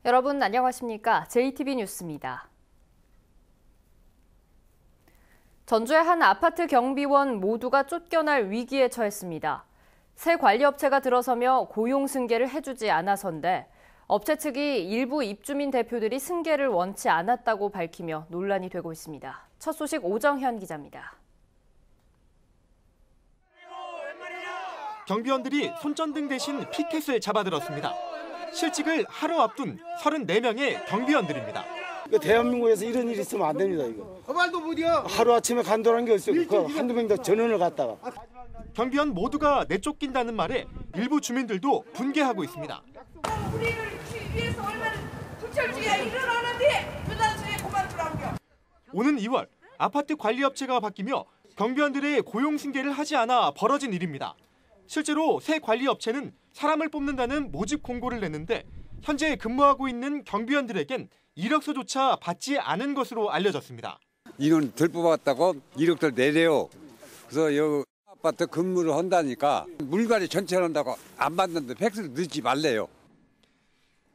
여러분 안녕하십니까? JTB 뉴스입니다. 전주의 한 아파트 경비원 모두가 쫓겨날 위기에 처했습니다. 새 관리업체가 들어서며 고용 승계를 해주지 않아서인데 업체 측이 일부 입주민 대표들이 승계를 원치 않았다고 밝히며 논란이 되고 있습니다. 첫 소식 오정현 기자입니다. 경비원들이 손전등 대신 피켓을 잡아들었습니다. 실직을 하루 앞둔 34명의 경비원들입니다. 대한민국에서 이런 일이 있으면 안 됩니다. 이거. 말도 못이야. 하루아침에 간도라는 게 있어요. 그 한두 명 더 전원을 갔다가. 경비원 모두가 내쫓긴다는 말에 일부 주민들도 분개하고 있습니다. 우리를 위해서 얼마나 불철주의가 일어나는데 부당수에 그만두라고요. 오는 2월 아파트 관리업체가 바뀌며 경비원들의 고용 승계를 하지 않아 벌어진 일입니다. 실제로 새 관리업체는 사람을 뽑는다는 모집 공고를 냈는데 현재 근무하고 있는 경비원들에겐 이력서조차 받지 않은 것으로 알려졌습니다. 이건 덜 뽑았다고 이력서를 내래요. 그래서 여기 아파트 근무를 한다니까 물갈이 전체를 한다고 안 받는데 팩스를 넣지 말래요.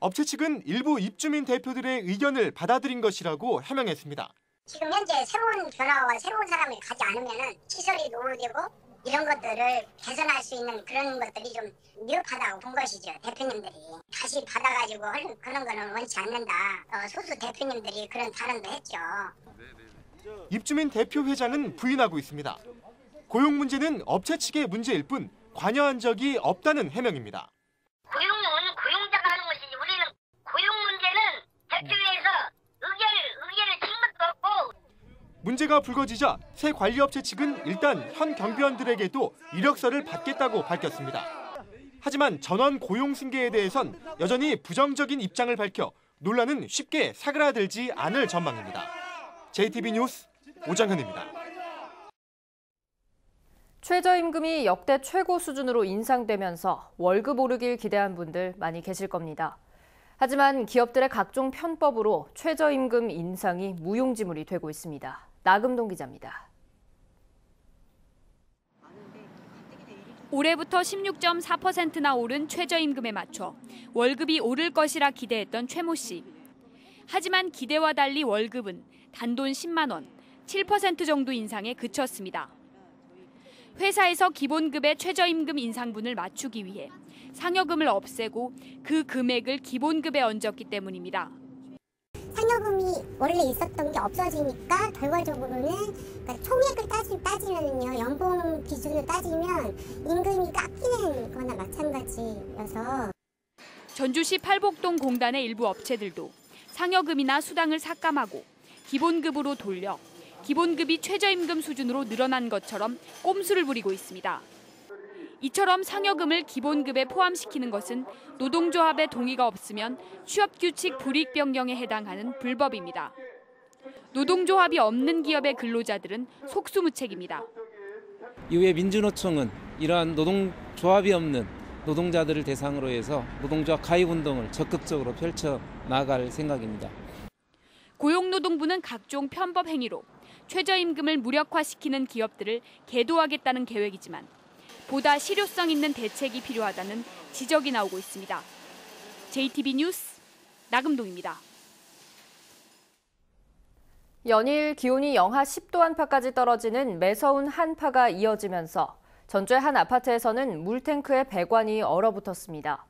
업체 측은 일부 입주민 대표들의 의견을 받아들인 것이라고 해명했습니다. 지금 현재 새로운 변화와 새로운 사람을 가지 않으면 시설이 노후되고 이런 것들을 개선할 수 있는 그런 것들이 좀 미흡하다고 본 것이죠. 대표님들이 다시 받아가지고 그런 거는 원치 않는다. 소수 대표님들이 그런 발언도 했죠. 입주민 대표 회장은 부인하고 있습니다. 고용 문제는 업체 측의 문제일 뿐 관여한 적이 없다는 해명입니다. 고용은 고용자가 하는 것이지 우리는 고용 문제는 대표회에서 의견을 친 것도 없고. 문제가 불거지자 새 관리업체 측은 일단 현 경비원들에게도 이력서를 받겠다고 밝혔습니다. 하지만 전원 고용 승계에 대해선 여전히 부정적인 입장을 밝혀 논란은 쉽게 사그라들지 않을 전망입니다. JTB 뉴스 오정현입니다. 최저임금이 역대 최고 수준으로 인상되면서 월급 오르길 기대한 분들 많이 계실 겁니다. 하지만 기업들의 각종 편법으로 최저임금 인상이 무용지물이 되고 있습니다. 나금동 기자입니다. 올해부터 16.4%나 오른 최저임금에 맞춰 월급이 오를 것이라 기대했던 최모 씨. 하지만 기대와 달리 월급은 단돈 10만 원, 7% 정도 인상에 그쳤습니다. 회사에서 기본급의 최저임금 인상분을 맞추기 위해 상여금을 없애고 그 금액을 기본급에 얹었기 때문입니다. 상여금이 원래 있었던 게 없어지니까 결과적으로는 그러니까 총액을 따지면요, 연봉 기준으로 따지면 임금이 깎이는 거나 마찬가지여서. 전주시 팔복동 공단의 일부 업체들도 상여금이나 수당을 삭감하고 기본급으로 돌려 기본급이 최저임금 수준으로 늘어난 것처럼 꼼수를 부리고 있습니다. 이처럼 상여금을 기본급에 포함시키는 것은 노동조합의 동의가 없으면 취업규칙 불이익 변경에 해당하는 불법입니다. 노동조합이 없는 기업의 근로자들은 속수무책입니다. 이후에 민주노총은 이러한 노동조합이 없는 노동자들을 대상으로 해서 노동조합 가입운동을 적극적으로 펼쳐나갈 생각입니다. 고용노동부는 각종 편법 행위로 최저임금을 무력화시키는 기업들을 계도하겠다는 계획이지만 보다 실효성 있는 대책이 필요하다는 지적이 나오고 있습니다. JTB 뉴스 나금동입니다. 연일 기온이 영하 10도 안팎까지 떨어지는 매서운 한파가 이어지면서 전주의 한 아파트에서는 물탱크에 배관이 얼어붙었습니다.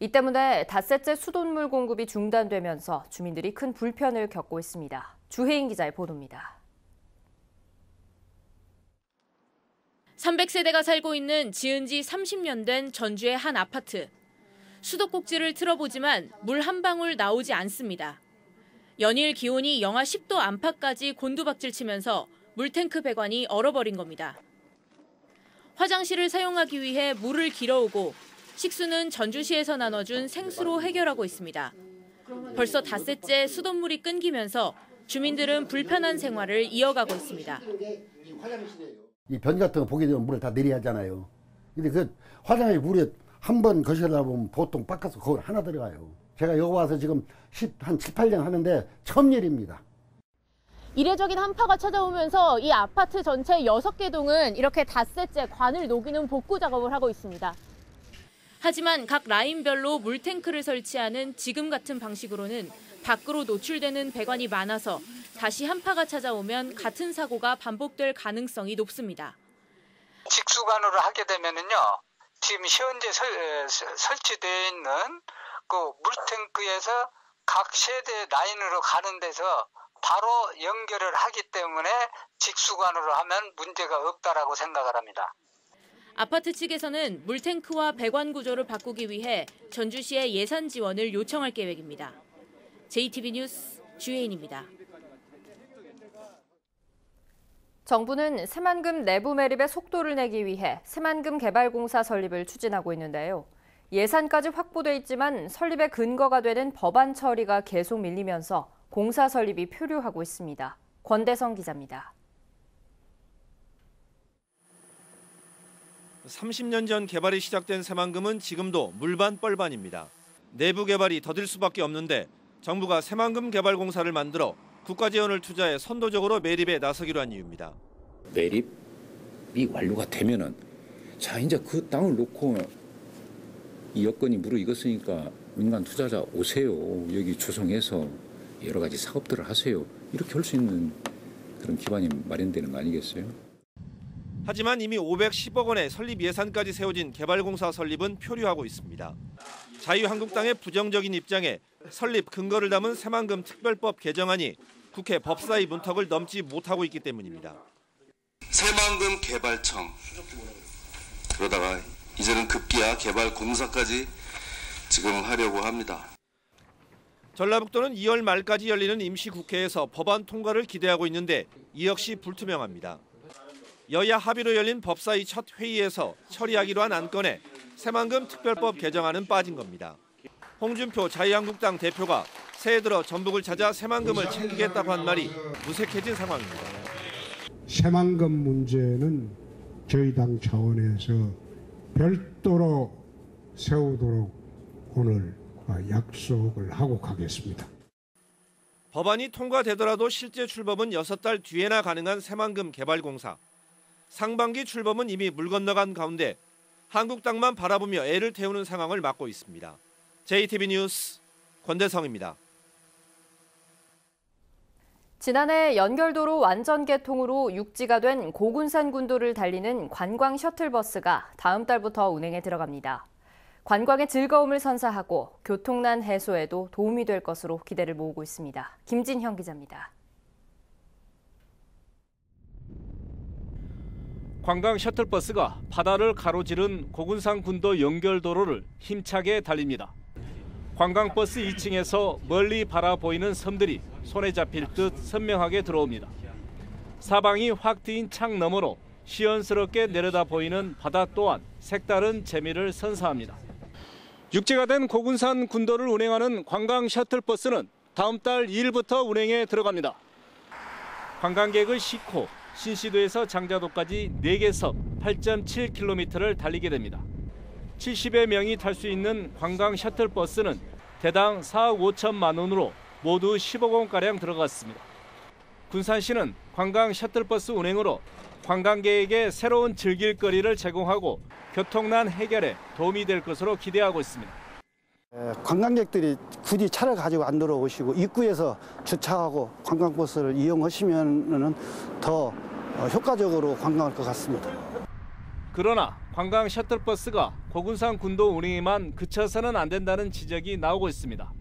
이 때문에 닷새째 수돗물 공급이 중단되면서 주민들이 큰 불편을 겪고 있습니다. 주혜인 기자의 보도입니다. 300세대가 살고 있는 지은 지 30년 된 전주의 한 아파트. 수도꼭지를 틀어보지만 물 한 방울 나오지 않습니다. 연일 기온이 영하 10도 안팎까지 곤두박질치면서 물탱크 배관이 얼어버린 겁니다. 화장실을 사용하기 위해 물을 길어오고 식수는 전주시에서 나눠준 생수로 해결하고 있습니다. 벌써 닷새째 수돗물이 끊기면서 주민들은 불편한 생활을 이어가고 있습니다. 이 변 같은 거 보게 되면 물을 다 내려야 하잖아요. 근데 그 화장실 물에 한 번 거실다 보면 보통 닦아서 거울 하나 들어가요. 제가 여기 와서 지금 한 7, 8년 하는데 처음 일입니다. 이례적인 한파가 찾아오면서 이 아파트 전체 6개 동은 이렇게 닷새째 관을 녹이는 복구 작업을 하고 있습니다. 하지만 각 라인별로 물탱크를 설치하는 지금 같은 방식으로는 밖으로 노출되는 배관이 많아서 다시 한파가 찾아오면 같은 사고가 반복될 가능성이 높습니다. 직수관으로 하게 되면은요, 지금 현재 설치되어 있는 그 물탱크에서 각 세대 라인으로 가는 데서 바로 연결을 하기 때문에 직수관으로 하면 문제가 없다라고 생각을 합니다. 아파트 측에서는 물탱크와 배관 구조를 바꾸기 위해 전주시에 예산 지원을 요청할 계획입니다. JTB 뉴스 주혜인입니다. 정부는 새만금 내부 매립의 속도를 내기 위해 새만금 개발공사 설립을 추진하고 있는데요. 예산까지 확보돼 있지만 설립의 근거가 되는 법안 처리가 계속 밀리면서 공사 설립이 표류하고 있습니다. 권대성 기자입니다. 30년 전 개발이 시작된 새만금은 지금도 물반뻘반입니다. 내부 개발이 더딜 수밖에 없는데 정부가 새만금 개발공사를 만들어 국가 지원을 투자해 선도적으로 매립에 나서기로 한 이유입니다. 매립이 완료가 되면은 자 이제 그 땅을 놓고 이 여건이 무르익었으니까 민간 투자자 오세요. 여기 조성해서 여러 가지 사업들을 하세요. 이렇게 할 수 있는 그런 기반이 마련되는 거 아니겠어요? 하지만 이미 510억 원의 설립 예산까지 세워진 개발공사 설립은 표류하고 있습니다. 자유한국당의 부정적인 입장에 설립 근거를 담은 새만금 특별법 개정안이 국회 법사위 문턱을 넘지 못하고 있기 때문입니다. 새만금 개발청, 그러다가 이제는 급기야 개발공사까지 지금 하려고 합니다. 전라북도는 2월 말까지 열리는 임시국회에서 법안 통과를 기대하고 있는데 이 역시 불투명합니다. 여야 합의로 열린 법사위 첫 회의에서 처리하기로 한 안건에 새만금 특별법 개정안은 빠진 겁니다. 홍준표 자유한국당 대표가 새해 들어 전북을 찾아 새만금을 챙기겠다고 한 말이 무색해진 상황입니다. 새만금 문제는 저희 당 차원에서 별도로 세우도록 오늘 약속을 하고 가겠습니다. 법안이 통과되더라도 실제 출범은 6달 뒤에나 가능한 새만금 개발공사. 상반기 출범은 이미 물 건너간 가운데 한국당만 바라보며 애를 태우는 상황을 맞고 있습니다. JTB 뉴스 권대성입니다. 지난해 연결도로 완전 개통으로 육지가 된 고군산 군도를 달리는 관광 셔틀버스가 다음 달부터 운행에 들어갑니다. 관광의 즐거움을 선사하고 교통난 해소에도 도움이 될 것으로 기대를 모으고 있습니다. 김진형 기자입니다. 관광 셔틀버스가 바다를 가로지른 고군산 군도 연결도로를 힘차게 달립니다. 관광버스 2층에서 멀리 바라보이는 섬들이 손에 잡힐 듯 선명하게 들어옵니다. 사방이 확 트인 창 너머로 시원스럽게 내려다 보이는 바다 또한 색다른 재미를 선사합니다. 육지가 된 고군산 군도를 운행하는 관광 셔틀버스는 다음 달 2일부터 운행에 들어갑니다. 관광객을 싣고 신시도에서 장자도까지 4개석 8.7km를 달리게 됩니다. 70여 명이 탈 수 있는 관광 셔틀버스는 대당 4억 5천만 원으로 모두 10억 원가량 들어갔습니다. 군산시는 관광 셔틀버스 운행으로 관광객에게 새로운 즐길거리를 제공하고 교통난 해결에 도움이 될 것으로 기대하고 있습니다. 관광객들이 굳이 차를 가지고 안 들어오시고 입구에서 주차하고 관광버스를 이용하시면 더 효과적으로 관광할 것 같습니다. 그러나 관광 셔틀버스가 고군산 군도 운행에만 그쳐서는 안 된다는 지적이 나오고 있습니다.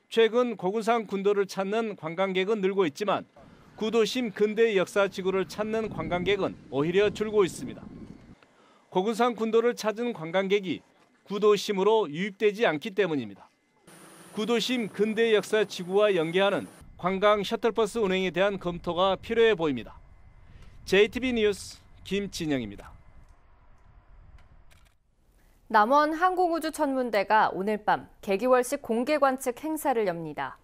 최근 고군산 군도를 찾는 관광객은 늘고 있지만 구도심 근대 역사지구를 찾는 관광객은 오히려 줄고 있습니다. 고군산 군도를 찾은 관광객이 구도심으로 유입되지 않기 때문입니다. 구도심 근대 역사지구와 연계하는 관광 셔틀버스 운행에 대한 검토가 필요해 보입니다. JTB 뉴스 김진영입니다. 남원 항공우주천문대가 오늘 밤 개기월식 공개관측 행사를 엽니다.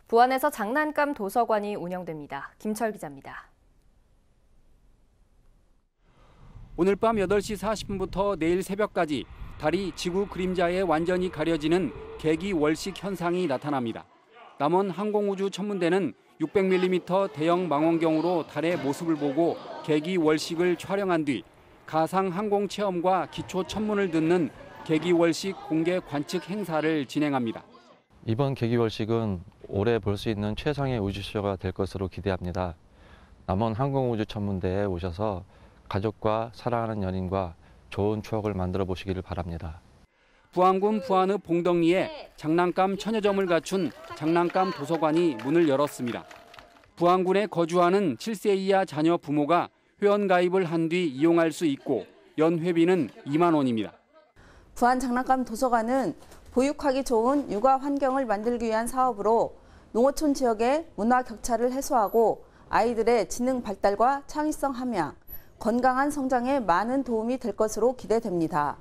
부안에서 장난감 도서관이 운영됩니다. 김철 기자입니다. 오늘 밤 8시 40분부터 내일 새벽까지 달이 지구 그림자에 완전히 가려지는 개기월식 현상이 나타납니다. 남원 항공우주천문대는 600mm 대형 망원경으로 달의 모습을 보고 개기월식을 촬영한 뒤 가상 항공 체험과 기초 천문을 듣는 계기월식 공개 관측 행사를 진행합니다. 이번 계기월식은 올해 볼 수 있는 최상의 우주쇼가 될 것으로 기대합니다. 남원 항공우주천문대에 오셔서 가족과 사랑하는 연인과 좋은 추억을 만들어 보시기를 바랍니다. 부안군 부안읍 봉덕리에 장난감 천여점을 갖춘 장난감 도서관이 문을 열었습니다. 부안군에 거주하는 7세 이하 자녀 부모가 회원가입을 한 뒤 이용할 수 있고 연회비는 2만 원입니다. 부안 장난감 도서관은 보육하기 좋은 육아 환경을 만들기 위한 사업으로 농어촌 지역의 문화 격차를 해소하고 아이들의 지능 발달과 창의성 함양, 건강한 성장에 많은 도움이 될 것으로 기대됩니다.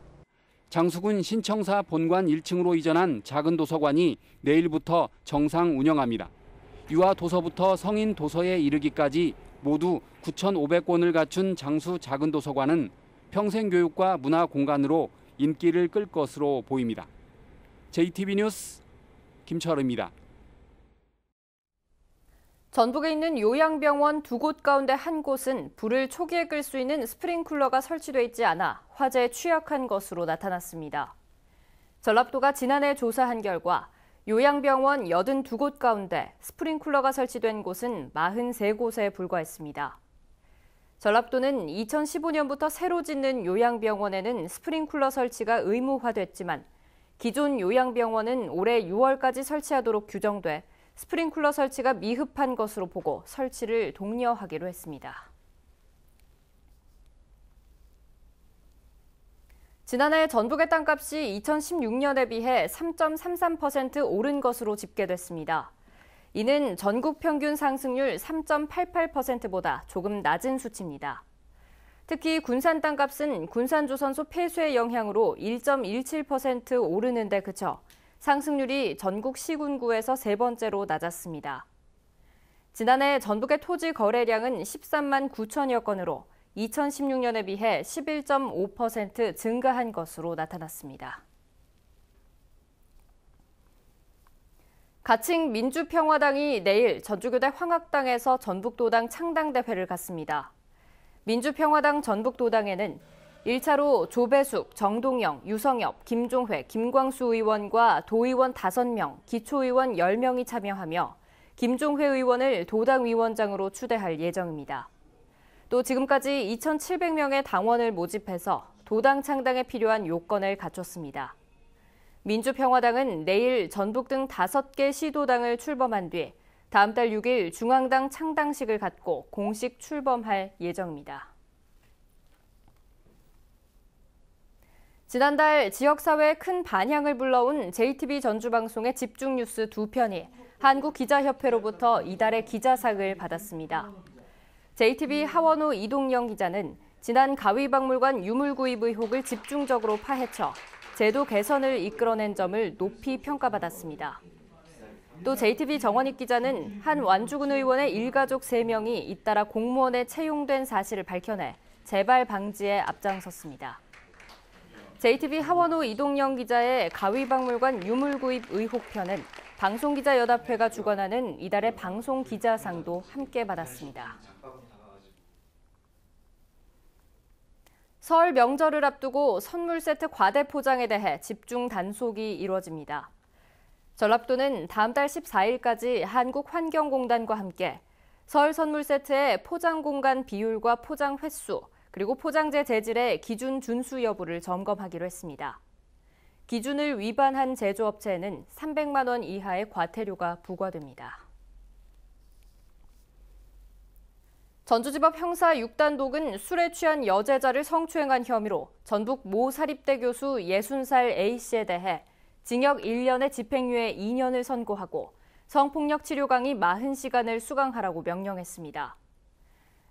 장수군 신청사 본관 1층으로 이전한 작은 도서관이 내일부터 정상 운영합니다. 유아 도서부터 성인 도서에 이르기까지 모두 9,500권을 갖춘 장수 작은 도서관은 평생교육과 문화 공간으로 인기를 끌 것으로 보입니다. JTB 뉴스 김철우입니다. 전북에 있는 요양병원 2곳 가운데 한 곳은 불을 초기에 끌 수 있는 스프링클러가 설치돼 있지 않아 화재에 취약한 것으로 나타났습니다. 전라도가 지난해 조사한 결과 요양병원 82곳 가운데 스프링클러가 설치된 곳은 43곳에 불과했습니다. 전라도는 2015년부터 새로 짓는 요양병원에는 스프링클러 설치가 의무화됐지만 기존 요양병원은 올해 6월까지 설치하도록 규정돼 스프링클러 설치가 미흡한 것으로 보고 설치를 독려하기로 했습니다. 지난해 전북의 땅값이 2016년에 비해 3.33% 오른 것으로 집계됐습니다. 이는 전국 평균 상승률 3.88%보다 조금 낮은 수치입니다. 특히 군산 땅값은 군산조선소 폐쇄의 영향으로 1.17% 오르는 데 그쳐 상승률이 전국 시군구에서 세 번째로 낮았습니다. 지난해 전북의 토지 거래량은 13만 9천여 건으로 2016년에 비해 11.5% 증가한 것으로 나타났습니다. 가칭 민주평화당이 내일 전주교대 황학당에서 전북도당 창당대회를 갖습니다. 민주평화당 전북도당에는 1차로 조배숙, 정동영, 유성엽, 김종회, 김광수 의원과 도의원 5명, 기초의원 10명이 참여하며 김종회 의원을 도당위원장으로 추대할 예정입니다. 또 지금까지 2,700명의 당원을 모집해서 도당 창당에 필요한 요건을 갖췄습니다. 민주평화당은 내일 전북 등 5개 시도당을 출범한 뒤 다음 달 6일 중앙당 창당식을 갖고 공식 출범할 예정입니다. 지난달 지역사회에 큰 반향을 불러온 JTB 전주방송의 집중뉴스 2편이 한국기자협회로부터 이달의 기자상을 받았습니다. JTB 하원호 이동영 기자는 지난 가위박물관 유물구입 의혹을 집중적으로 파헤쳐 제도 개선을 이끌어낸 점을 높이 평가받았습니다. 또 JTB 정원익 기자는 한 완주군 의원의 일가족 3명이 잇따라 공무원에 채용된 사실을 밝혀내 재발 방지에 앞장섰습니다. JTB 하원호 이동영 기자의 가위박물관 유물구입 의혹편은 방송기자연합회가 주관하는 이달의 방송기자상도 함께 받았습니다. 설 명절을 앞두고 선물 세트 과대 포장에 대해 집중 단속이 이루어집니다. 전라도는 다음 달 14일까지 한국환경공단과 함께 설 선물 세트의 포장 공간 비율과 포장 횟수, 그리고 포장재 재질의 기준 준수 여부를 점검하기로 했습니다. 기준을 위반한 제조업체에는 300만 원 이하의 과태료가 부과됩니다. 전주지법 형사 6단독은 술에 취한 여제자를 성추행한 혐의로 전북 모 사립대 교수 60살 A씨에 대해 징역 1년에 집행유예 2년을 선고하고 성폭력 치료 강의 40시간을 수강하라고 명령했습니다.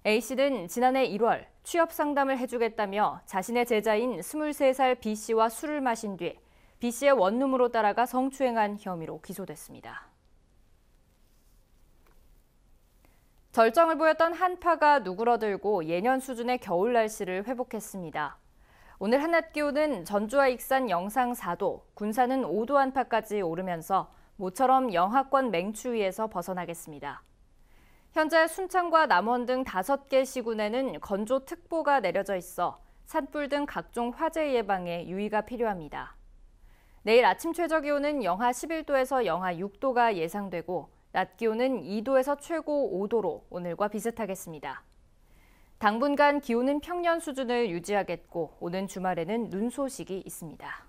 A씨는 지난해 1월 취업 상담을 해주겠다며 자신의 제자인 23살 B씨와 술을 마신 뒤 B씨의 원룸으로 따라가 성추행한 혐의로 기소됐습니다. 절정을 보였던 한파가 누그러들고 예년 수준의 겨울 날씨를 회복했습니다. 오늘 한낮 기온은 전주와 익산 영상 4도, 군산은 5도 안팎까지 오르면서 모처럼 영하권 맹추위에서 벗어나겠습니다. 현재 순창과 남원 등 5개 시군에는 건조특보가 내려져 있어 산불 등 각종 화재 예방에 유의가 필요합니다. 내일 아침 최저기온은 영하 11도에서 영하 6도가 예상되고 낮 기온은 2도에서 최고 5도로 오늘과 비슷하겠습니다. 당분간 기온은 평년 수준을 유지하겠고 오는 주말에는 눈 소식이 있습니다.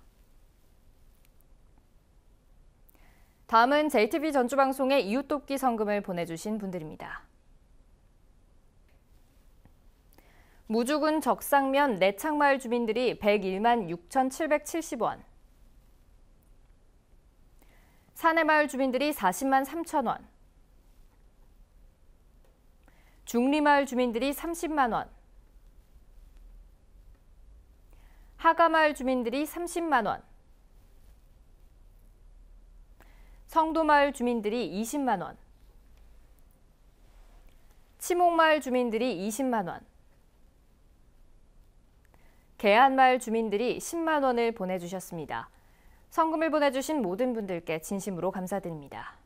다음은 JTB 전주방송에 이웃돕기 성금을 보내주신 분들입니다. 무주군 적상면 내창마을 주민들이 101만 6,770원, 사내마을 주민들이 40만 3천 원, 중리마을 주민들이 30만 원, 하가마을 주민들이 30만 원, 성도마을 주민들이 20만 원, 치목마을 주민들이 20만 원, 계안마을 주민들이 10만 원을 보내주셨습니다. 성금을 보내주신 모든 분들께 진심으로 감사드립니다.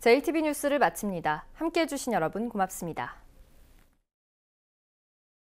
JTB 뉴스를 마칩니다. 함께해 주신 여러분 고맙습니다.